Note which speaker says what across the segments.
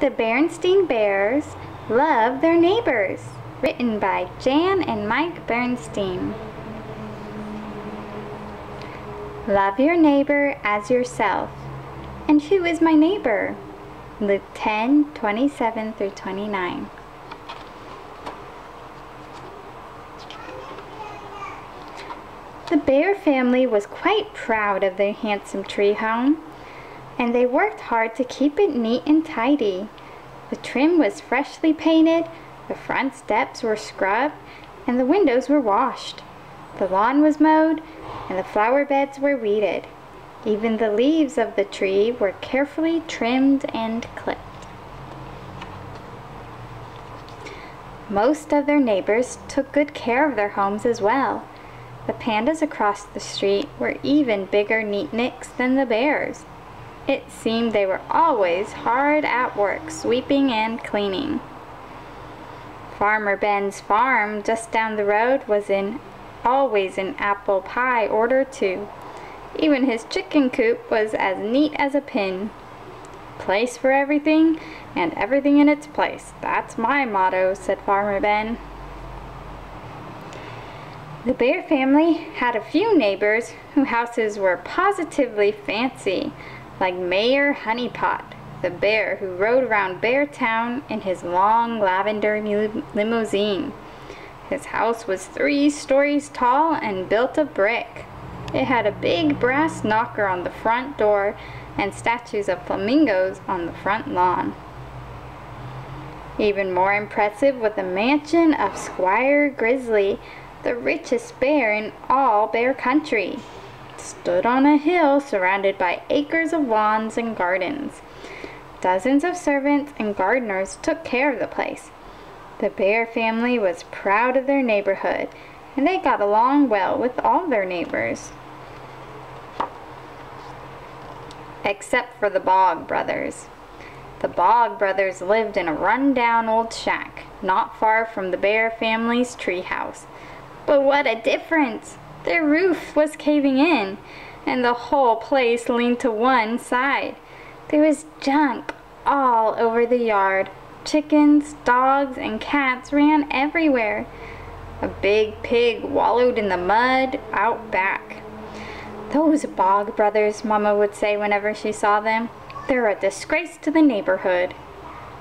Speaker 1: The Berenstain Bears Love Their Neighbors, written by Jan and Mike Berenstain. Love your neighbor as yourself. And who is my neighbor? Luke 10:27 through 29. The Bear family was quite proud of their handsome tree home, and they worked hard to keep it neat and tidy. The trim was freshly painted, the front steps were scrubbed, and the windows were washed. The lawn was mowed, and the flower beds were weeded. Even the leaves of the tree were carefully trimmed and clipped. Most of their neighbors took good care of their homes as well. The pandas across the street were even bigger neatniks than the bears. It seemed they were always hard at work sweeping and cleaning. Farmer Ben's farm just down the road was always in apple pie order too. Even his chicken coop was as neat as a pin. Place for everything and everything in its place. That's my motto, said Farmer Ben. The Bear family had a few neighbors whose houses were positively fancy, like Mayor Honeypot, the bear who rode around Beartown in his long lavender limousine. His house was 3 stories tall and built of brick. It had a big brass knocker on the front door and statues of flamingos on the front lawn. Even more impressive was the mansion of Squire Grizzly, the richest bear in all Bear Country. It stood on a hill surrounded by acres of lawns and gardens. Dozens of servants and gardeners took care of the place. The Bear family was proud of their neighborhood, and they got along well with all their neighbors. Except for the Bogg Brothers. The Bogg Brothers lived in a run-down old shack, not far from the Bear family's treehouse. But what a difference! Their roof was caving in, and the whole place leaned to one side. There was junk all over the yard. Chickens, dogs, and cats ran everywhere. A big pig wallowed in the mud out back. Those Bogg Brothers, Mama would say whenever she saw them. They're a disgrace to the neighborhood.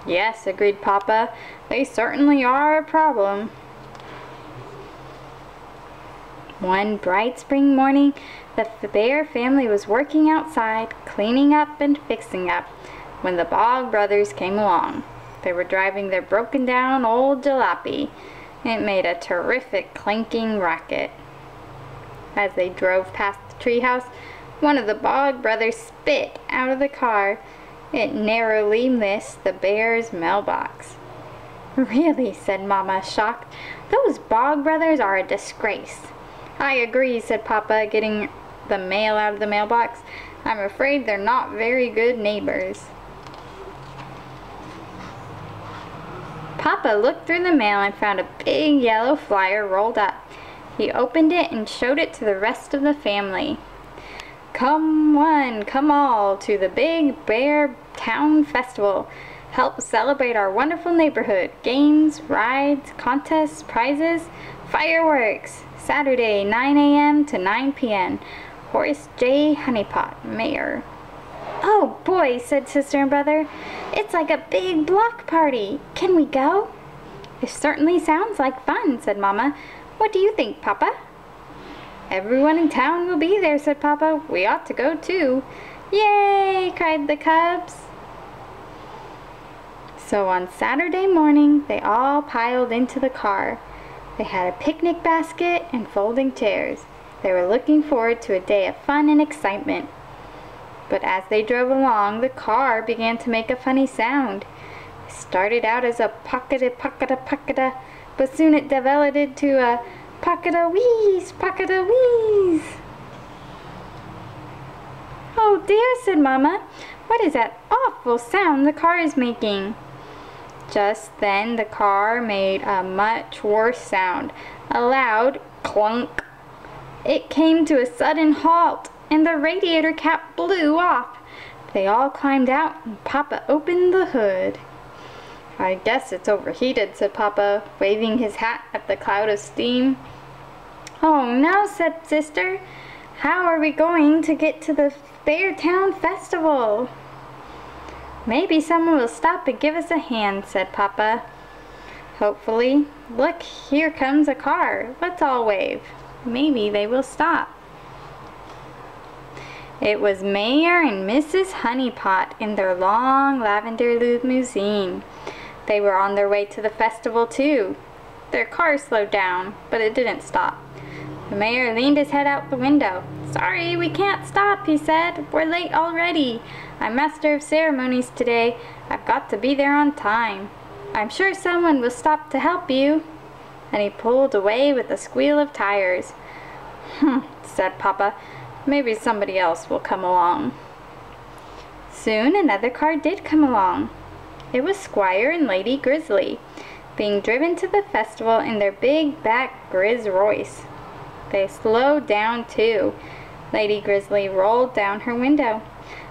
Speaker 1: Yes, agreed Papa. They certainly are a problem. One bright spring morning, the Bear family was working outside, cleaning up and fixing up, when the Bogg Brothers came along. They were driving their broken-down old jalopy. It made a terrific clanking racket. As they drove past the treehouse, one of the Bogg Brothers spit out of the car. It narrowly missed the Bear's mailbox. Really, said Mama, shocked. Those Bogg Brothers are a disgrace. I agree, said Papa, getting the mail out of the mailbox. I'm afraid they're not very good neighbors. Papa looked through the mail and found a big yellow flyer rolled up. He opened it and showed it to the rest of the family. Come one, come all to the Big Bear Town Festival. Help celebrate our wonderful neighborhood. Games, rides, contests, prizes, fireworks. Saturday, 9 a.m. to 9 p.m. Horace J. Honeypot, Mayor. Oh boy, said Sister and Brother. It's like a big block party. Can we go? It certainly sounds like fun, said Mama. What do you think, Papa? Everyone in town will be there, said Papa. We ought to go too. Yay, cried the cubs. So on Saturday morning, they all piled into the car. They had a picnic basket and folding chairs. They were looking forward to a day of fun and excitement. But as they drove along, the car began to make a funny sound. It started out as a pocketa, but soon it developed into a pocketa-wheeze. Oh dear, said Mama. What is that awful sound the car is making? Just then the car made a much worse sound, a loud clunk. It came to a sudden halt, and the radiator cap blew off. They all climbed out, and Papa opened the hood. "I guess it's overheated," said Papa, waving his hat at the cloud of steam. "Oh no," said Sister. "How are we going to get to the Beartown Festival?" "Maybe someone will stop and give us a hand," said Papa. "Hopefully. Look, here comes a car. Let's all wave. Maybe they will stop." It was Mayor and Mrs. Honeypot in their long lavender limousine. They were on their way to the festival too. Their car slowed down, but it didn't stop. The mayor leaned his head out the window. "Sorry, we can't stop," he said. "We're late already. I'm master of ceremonies today. I've got to be there on time. I'm sure someone will stop to help you." And he pulled away with a squeal of tires. Said Papa. "Maybe somebody else will come along." Soon another car did come along. It was Squire and Lady Grizzly, being driven to the festival in their big back Grizz Royce. They slowed down too. Lady Grizzly rolled down her window.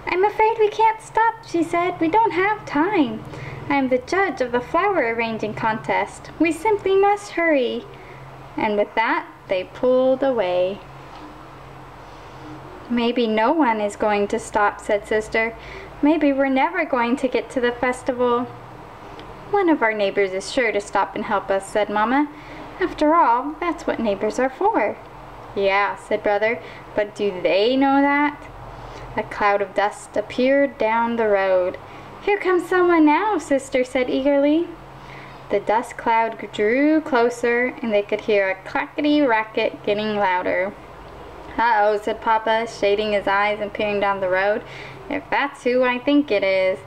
Speaker 1: "I'm afraid we can't stop," she said. "We don't have time. I am the judge of the flower arranging contest. We simply must hurry." And with that, they pulled away. "Maybe no one is going to stop," said Sister. "Maybe we're never going to get to the festival." "One of our neighbors is sure to stop and help us," said Mama. "After all, that's what neighbors are for." "Yeah," said Brother, "but do they know that?" A cloud of dust appeared down the road. "Here comes someone now," Sister said eagerly. The dust cloud drew closer, and they could hear a clackety-racket getting louder. "Uh-oh," said Papa, shading his eyes and peering down the road. "If that's who I think it is."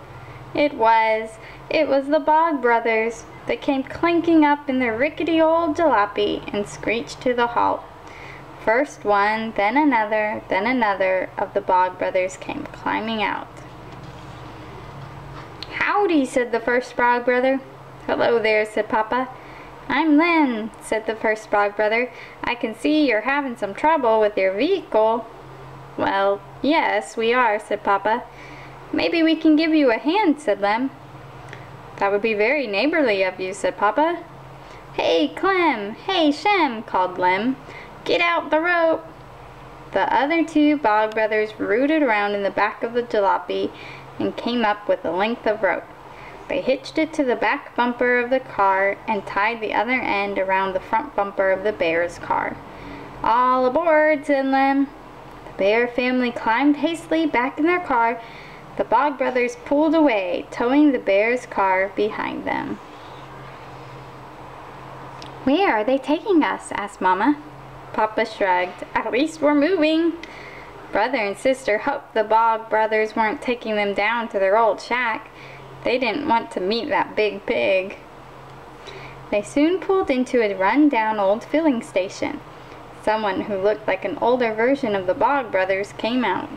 Speaker 1: It was the Bogg Brothers. They came clanking up in their rickety old jalopy and screeched to the halt. First one, then another of the Bogg Brothers came climbing out. "Howdy," said the first Bogg Brother. "Hello there," said Papa. "I'm Lem," said the first Bogg Brother. "I can see you're having some trouble with your vehicle." "Well, yes, we are," said Papa. "Maybe we can give you a hand," said Lem. "That would be very neighborly of you," said Papa. "Hey, Clem! Hey, Shem!" called Lem. "Get out the rope!" The other two Bogg Brothers rooted around in the back of the jalopy and came up with a length of rope. They hitched it to the back bumper of the car and tied the other end around the front bumper of the Bears' car. "All aboard," said Lem. The Bear family climbed hastily back in their car. The Bogg Brothers pulled away, towing the Bears' car behind them. "Where are they taking us?" asked Mama. Papa shrugged. "At least we're moving." Brother and Sister hoped the Bogg Brothers weren't taking them down to their old shack. They didn't want to meet that big pig. They soon pulled into a run-down old filling station. Someone who looked like an older version of the Bogg Brothers came out.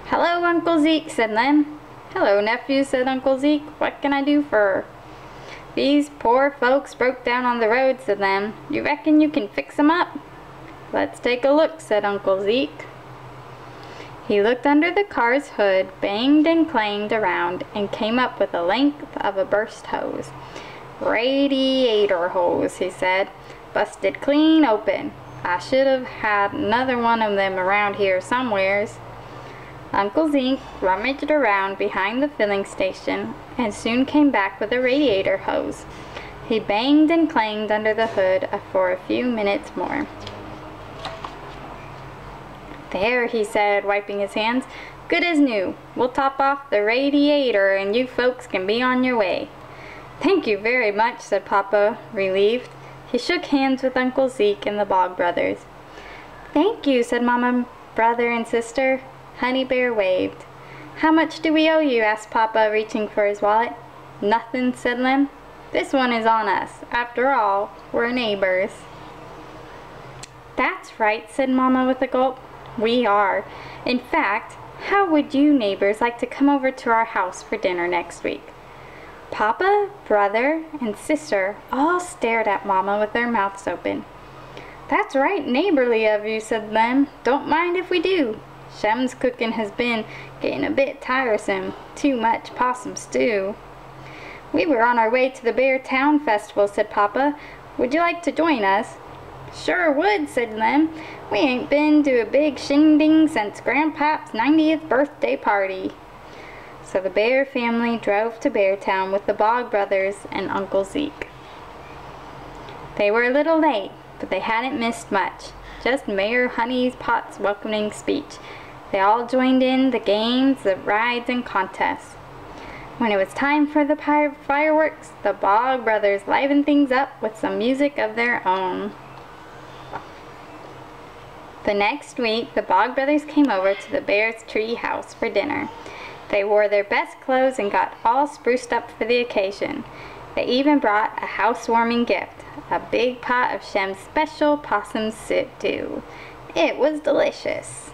Speaker 1: "Hello, Uncle Zeke," said Lem. "Hello, nephew," said Uncle Zeke. "What can I do for?" "These poor folks broke down on the road," said Lem. "You reckon you can fix 'em up?" "Let's take a look," said Uncle Zeke. He looked under the car's hood, banged and clanged around, and came up with the length of a burst hose. "Radiator hose," he said. "Busted clean open. I should have had another one of them around here somewheres." Uncle Zeke rummaged around behind the filling station and soon came back with a radiator hose. He banged and clanged under the hood for a few minutes more. "There," he said, wiping his hands. "Good as new. We'll top off the radiator and you folks can be on your way." "Thank you very much," said Papa, relieved. He shook hands with Uncle Zeke and the Bogg Brothers. "Thank you," said Mama, Brother, and Sister. Honey Bear waved. "How much do we owe you?" asked Papa, reaching for his wallet. "Nothing," said Lem. "This one is on us. After all, we're neighbors." "That's right," said Mama with a gulp. "We are. In fact, how would you neighbors like to come over to our house for dinner next week?" Papa, Brother, and Sister all stared at Mama with their mouths open. "That's right neighborly of you," said Lem. "Don't mind if we do. Shem's cooking has been getting a bit tiresome. Too much possum stew. We were on our way to the Bear Town Festival, said Papa. Would you like to join us? Sure would, said Lem. We ain't been to a big shindig since Grandpap's 90th birthday party. So the Bear family drove to Beartown with the Bogg Brothers and Uncle Zeke. They were a little late, but they hadn't missed much. Just Mayor Honey Pot's welcoming speech. They all joined in the games, the rides, and contests. When it was time for the fireworks, the Bogg Brothers livened things up with some music of their own. The next week, the Bogg Brothers came over to the Bears' tree house for dinner. They wore their best clothes and got all spruced up for the occasion. They even brought a housewarming gift, a big pot of Shem's special possum stew. It was delicious.